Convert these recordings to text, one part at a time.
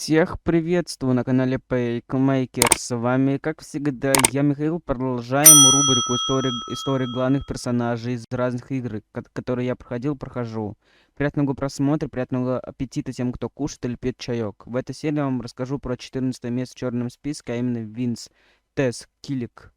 Всех приветствую на канале Paymaker. С вами, как всегда, я, Михаил. Продолжаем рубрику истории главных персонажей из разных игр, которые я прохожу. Приятного просмотра, приятного аппетита тем, кто кушает или пьет чаек. В этой серии я вам расскажу про 14 место в черном списке, а именно Винс Тесс Киллик.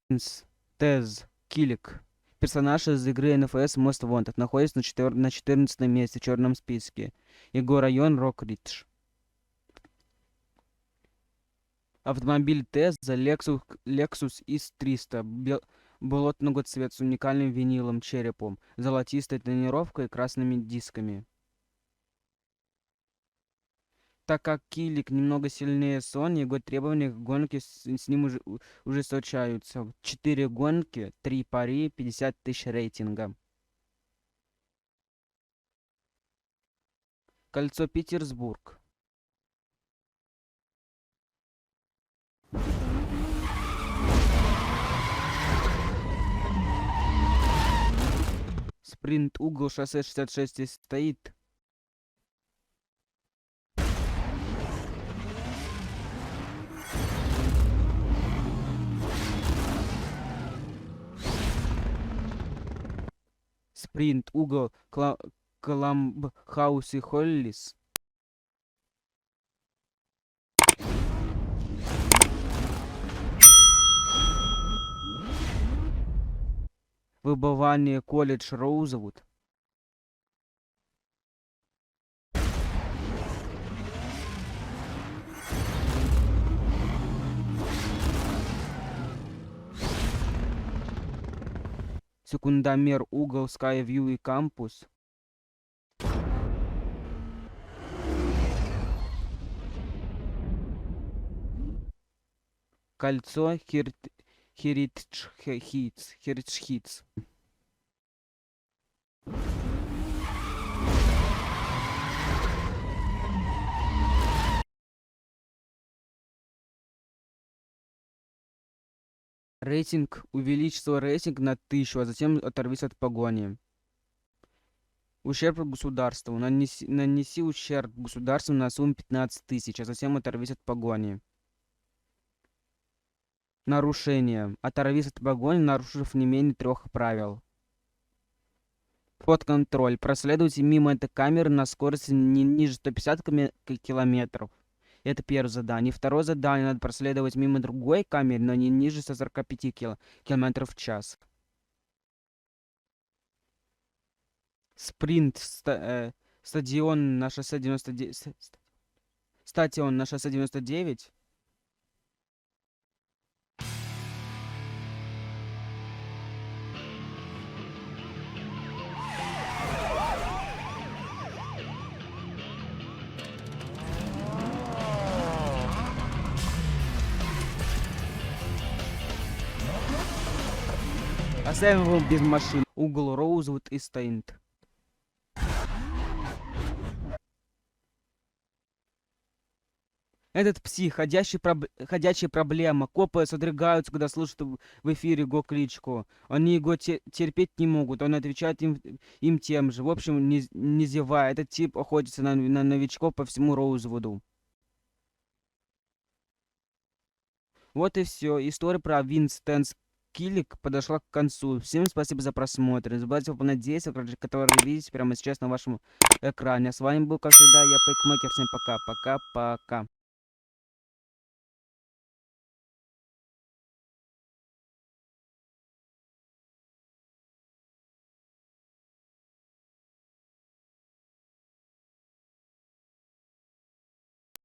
Винс Тесс Киллик. Персонаж из игры NFS Most Wanted находится на 14 месте в черном списке. Его район Рокридж. Автомобиль Tesla Lexus IS300 болотного цвета с уникальным виниловым черепом, золотистой тонировкой и красными дисками. Так как Киллик немного сильнее Sony, его требования к гонке с ним ужесточаются. 4 гонки, 3 пари, 50 тысяч рейтинга. Кольцо Петербург. Спринт угол шоссе 66 и стоит. Спринт угол Клабхаус и Холлис. Выбывание колледж Роузвуд. Секундомер угол Skyview и Кампус. Кольцо Heritage Hits. Рейтинг. Увеличится рейтинг на 1000, а затем оторвись от погони. Ущерб государству. Нанеси ущерб государству на сумму 15 тысяч, а затем оторвись от погони. Нарушение. Оторвись от погони, нарушив не менее 3 правил. Фотоконтроль. Проследуйте мимо этой камеры на скорости не ниже 150 километров. Это первое задание. Второе задание. Надо проследовать мимо другой камеры, но не ниже 145 километров в час. Спринт. Стадион на шоссе 99. Стадион на шоссе 99. Оставим его без машин. Угол Роузвуд и Стейнт. Этот псих, ходячая проблема. Копы содрогаются, когда слушают в эфире его кличку. Они его терпеть не могут. Он отвечает им тем же. В общем, не зевая, этот тип охотится на новичков по всему Роузвуду. Вот и все. История про Винс Тесс Киллик подошла к концу. Всем спасибо за просмотр. Не забывайте выполнять действия, которые вы видите прямо сейчас на вашем экране. А с вами был, как всегда, я Пейкмейкер. Всем пока. Пока-пока.